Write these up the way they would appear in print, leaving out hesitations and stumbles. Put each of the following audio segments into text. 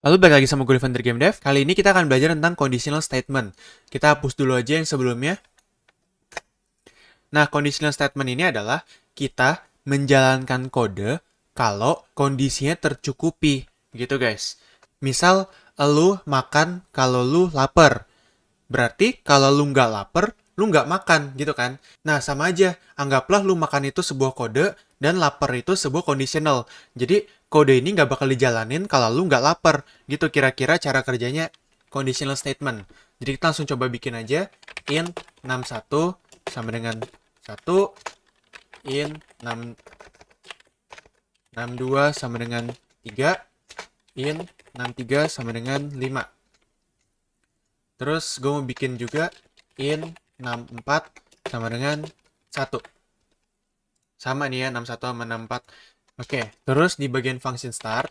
Lalu balik lagi sama gue Deventer Game Dev. Kali ini kita akan belajar tentang conditional statement. Kita hapus dulu aja yang sebelumnya. Nah, conditional statement ini adalah kita menjalankan kode kalau kondisinya tercukupi. Gitu guys. Misal, lu makan kalau lu lapar. Berarti kalau lu nggak lapar, lu nggak makan gitu kan. Nah, sama aja. Anggaplah lu makan itu sebuah kode dan lapar itu sebuah conditional. Jadi, kode ini nggak bakal dijalanin kalau lu nggak lapar. Gitu kira-kira cara kerjanya conditional statement. Jadi kita langsung coba bikin aja. Int 61 sama dengan 1. Int 62 sama dengan 3. Int 63 sama dengan 5. Terus gue mau bikin juga int 64 sama dengan 1. Sama nih ya, 61 sama 64. Oke, terus di bagian function start,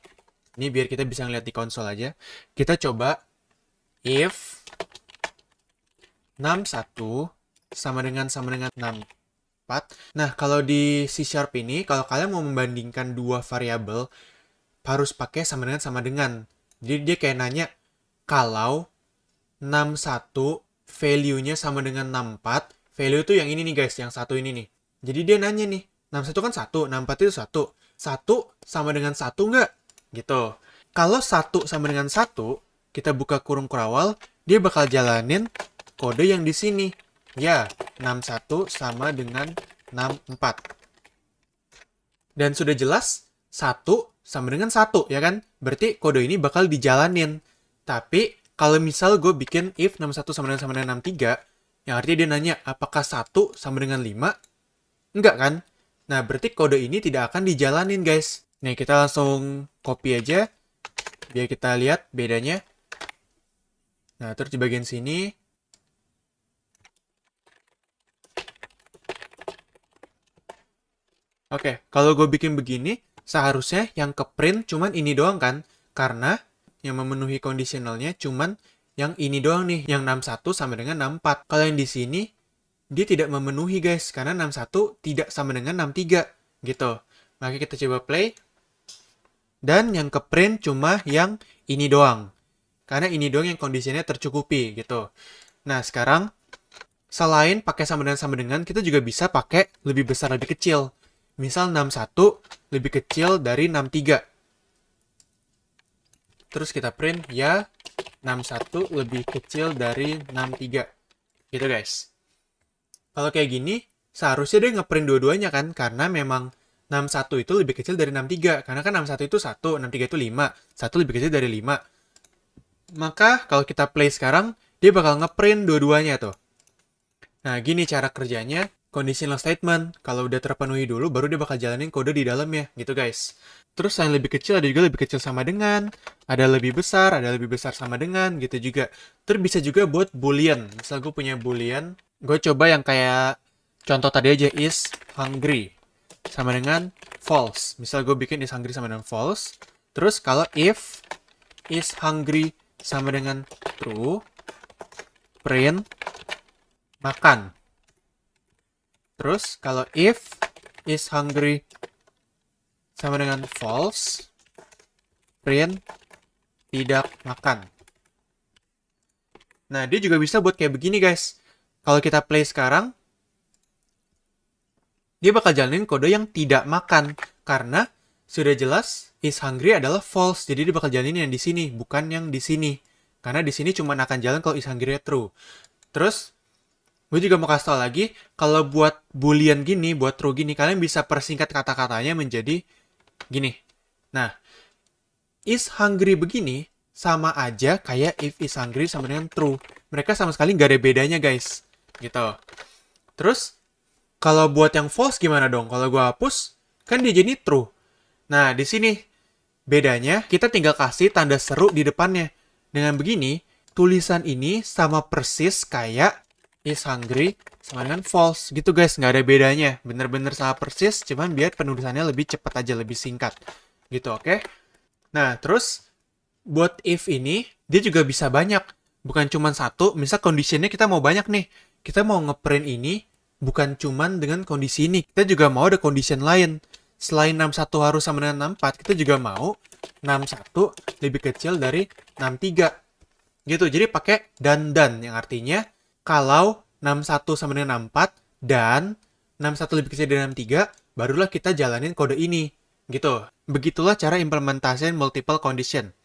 ini biar kita bisa ngeliat di konsol aja. Kita coba if 61 sama dengan 64. Nah, kalau di C# ini, kalau kalian mau membandingkan dua variabel, harus pakai sama dengan. Jadi dia kayak nanya, kalau 61 value-nya sama dengan 64, value itu yang ini nih guys, yang satu ini nih. Jadi dia nanya nih, 61 kan 1, 64 itu 1. 1 sama dengan 1 nggak? Gitu. Kalau 1 sama dengan 1, kita buka kurung kurawal, dia bakal jalanin kode yang di sini. Ya, 61 sama dengan 64. Dan sudah jelas, 1 sama dengan 1, ya kan? Berarti kode ini bakal dijalanin. Tapi, kalau misal gue bikin if 61 sama dengan 63, yang artinya dia nanya, apakah 1 sama dengan 5? Enggak kan? Nah, berarti kode ini tidak akan dijalanin, guys. Nih, kita langsung copy aja, biar kita lihat bedanya. Nah, terus di bagian sini. Oke, kalau gue bikin begini, seharusnya yang ke-print cuman ini doang kan? Karena yang memenuhi kondisionalnya cuman yang ini doang nih, yang 61 sama dengan 64. Kalau yang di sini, dia tidak memenuhi guys, karena 61 tidak sama dengan 63, gitu. Maka kita coba play, dan yang ke print cuma yang ini doang. Karena ini doang yang kondisinya tercukupi, gitu. Nah, sekarang, selain pakai sama dengan, kita juga bisa pakai lebih besar, lebih kecil. Misal 61 lebih kecil dari 63. Terus kita print, ya, 61 lebih kecil dari 63. Gitu guys. Kalau kayak gini, seharusnya dia ngeprint dua-duanya kan, karena memang 61 itu lebih kecil dari 63. Karena kan 61 itu 1, 63 itu 5. 1 lebih kecil dari 5. Maka kalau kita play sekarang, dia bakal ngeprint dua-duanya tuh. Nah, gini cara kerjanya. Conditional statement, kalau udah terpenuhi dulu, baru dia bakal jalanin kode di dalamnya, gitu guys. Terus yang lebih kecil, ada juga lebih kecil sama dengan, ada lebih besar sama dengan, gitu juga. Terus bisa juga buat boolean. Misal gue punya boolean, gue coba yang kayak contoh tadi aja, is hungry sama dengan false. Misal gue bikin is hungry sama dengan false. Terus kalau if is hungry sama dengan true, print makan. Terus kalau if is hungry sama dengan false, print tidak makan. Nah, dia juga bisa buat kayak begini guys. Kalau kita play sekarang, dia bakal jalanin kode yang tidak makan. Karena sudah jelas is hungry adalah false. Jadi dia bakal jalanin yang di sini, bukan yang di sini. Karena di sini cuma akan jalan kalau is hungry true. Terus, gue juga mau kasih tau lagi, kalau buat boolean gini, buat true gini, kalian bisa persingkat kata-katanya menjadi gini. Nah, is hungry begini sama aja kayak if is hungry sama dengan true. Mereka sama sekali nggak ada bedanya guys. Gitu. Terus, kalau buat yang false gimana dong? Kalau gue hapus, kan dia jadi true. Nah, di sini bedanya, kita tinggal kasih tanda seru di depannya. Dengan begini, tulisan ini sama persis kayak is hungry sama dengan false. Gitu guys, nggak ada bedanya. Bener-bener sama persis, cuman biar penulisannya lebih cepat aja, lebih singkat. Gitu, oke? Nah, terus buat if ini, dia juga bisa banyak. Bukan cuma satu, misal conditionnya kita mau banyak nih. Kita mau ngeprint ini, bukan cuman dengan kondisi ini. Kita juga mau ada condition lain. Selain 61 harus sama dengan 64, kita juga mau 61 lebih kecil dari 63. Gitu, jadi pakai dan, yang artinya kalau 61 sama dengan 64 dan 61 lebih kecil dari 63, barulah kita jalanin kode ini. Gitu. Begitulah cara implementasiin multiple condition.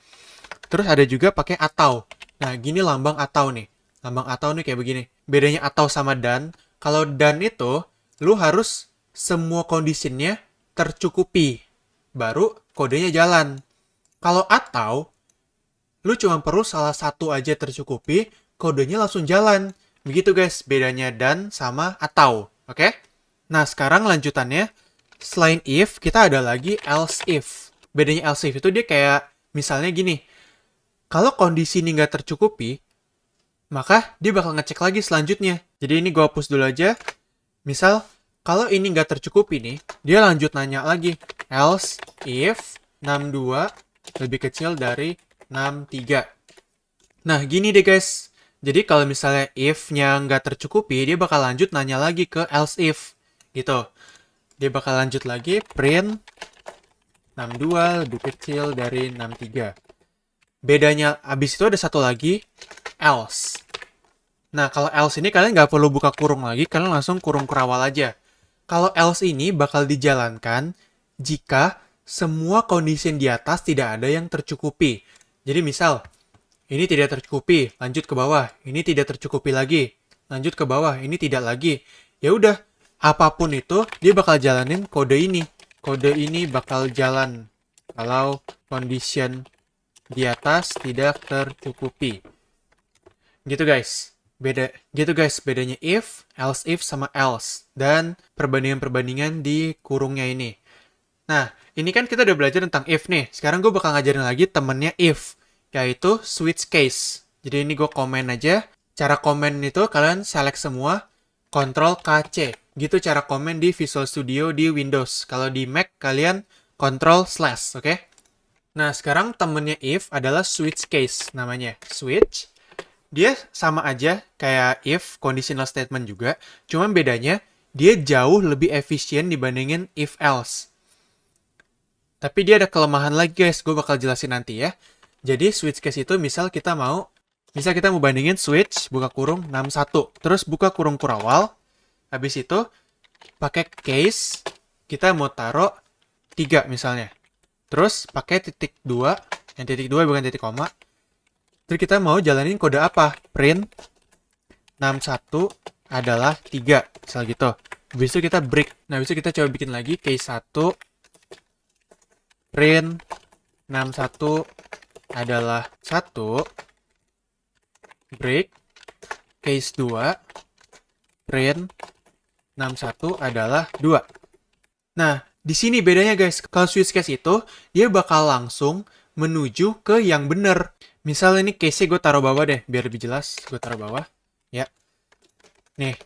Terus ada juga pakai atau. Nah, gini lambang atau nih. Lambang atau nih kayak begini. Bedanya atau sama dan, kalau dan itu, lu harus semua conditionnya tercukupi. Baru kodenya jalan. Kalau atau, lu cuma perlu salah satu aja tercukupi, kodenya langsung jalan. Begitu guys, bedanya dan sama atau. Oke? Nah, sekarang lanjutannya, selain if, kita ada lagi else if. Bedanya else if itu dia kayak, misalnya gini, kalau kondisi ini nggak tercukupi, maka dia bakal ngecek lagi selanjutnya. Jadi ini gue hapus dulu aja. Misal, kalau ini nggak tercukupi nih, dia lanjut nanya lagi. Else if 62 lebih kecil dari 63. Nah, gini deh guys. Jadi kalau misalnya if-nya nggak tercukupi, dia bakal lanjut nanya lagi ke else if. Gitu. Dia bakal lanjut lagi, print 62 lebih kecil dari 63. Bedanya, abis itu ada satu lagi, else. Nah, kalau else ini kalian nggak perlu buka kurung lagi, kalian langsung kurung kurawal aja. Kalau else ini bakal dijalankan jika semua kondisi di atas tidak ada yang tercukupi. Jadi misal, ini tidak tercukupi, lanjut ke bawah. Ini tidak tercukupi lagi, lanjut ke bawah. Ini tidak lagi. Ya udah, apapun itu, dia bakal jalanin kode ini. Kode ini bakal jalan kalau condition di atas tidak tercukupi. Gitu guys. Bedanya if, else if, sama else. Dan perbandingan-perbandingan di kurungnya ini. Nah, ini kan kita udah belajar tentang if nih. Sekarang gue bakal ngajarin lagi temennya if, yaitu switch case. Jadi ini gue komen aja. Cara komen itu kalian select semua, Ctrl KC. Gitu cara komen di Visual Studio di Windows. Kalau di Mac kalian Ctrl/, oke? Nah, sekarang temennya if adalah switch case namanya. Switch. Dia sama aja kayak if, conditional statement juga. Cuman bedanya, dia jauh lebih efisien dibandingin if else. Tapi dia ada kelemahan lagi guys, gue bakal jelasin nanti ya. Jadi switch case itu misal kita mau bandingin switch, buka kurung 61. Terus buka kurung kurawal. Habis itu, pakai case, kita mau taruh 3 misalnya. Terus pakai titik 2, yang titik 2 bukan titik koma. Terus kita mau jalanin kode apa? Print 61 adalah 3. Misal gitu. Habis itu kita break. Nah, habis itu kita coba bikin lagi case 1. Print 61 adalah 1. Break. Case 2. Print 61 adalah 2. Nah, di sini bedanya guys. Kalau switch case itu, dia bakal langsung menuju ke yang benar. Misal ini case-nya gue taruh bawah deh, biar lebih jelas. Gue taruh bawah. Ya. Nih.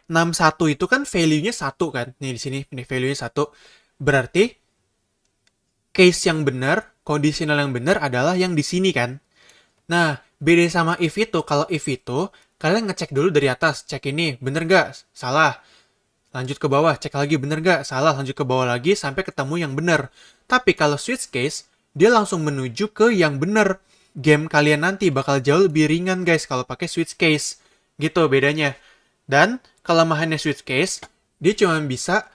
61 itu kan value-nya 1 kan. Nih di sini, nih value-nya 1. Berarti case yang benar, conditional yang benar adalah yang di sini kan. Nah, beda sama if itu. Kalau if itu, kalian ngecek dulu dari atas. Cek ini, bener gak? Salah. Lanjut ke bawah, cek lagi bener gak? Salah. Lanjut ke bawah lagi sampai ketemu yang benar. Tapi kalau switch case, dia langsung menuju ke yang benar. Game kalian nanti bakal jauh lebih ringan guys kalau pakai switch case. Gitu bedanya. Dan kelemahannya switch case, dia cuma bisa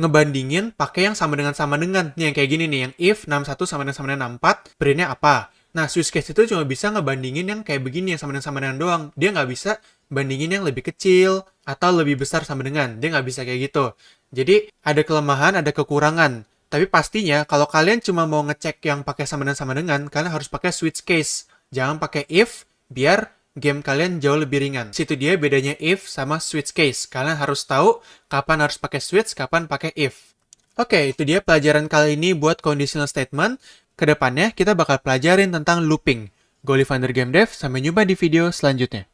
ngebandingin pakai yang sama dengan. Nih yang kayak gini nih, yang if 61 sama dengan 64, printnya apa? Nah, switch case itu cuma bisa ngebandingin yang kayak begini, yang sama dengan doang. Dia nggak bisa bandingin yang lebih kecil atau lebih besar sama dengan. Dia nggak bisa kayak gitu. Jadi, ada kelemahan, ada kekurangan. Tapi pastinya, kalau kalian cuma mau ngecek yang pakai sama dengan, kalian harus pakai switch case. Jangan pakai if, biar game kalian jauh lebih ringan. Situ dia bedanya if sama switch case. Kalian harus tahu kapan harus pakai switch, kapan pakai if. Oke, itu dia pelajaran kali ini buat conditional statement. Kedepannya kita bakal pelajarin tentang looping. Go Live Under Game Dev, sampai jumpa di video selanjutnya.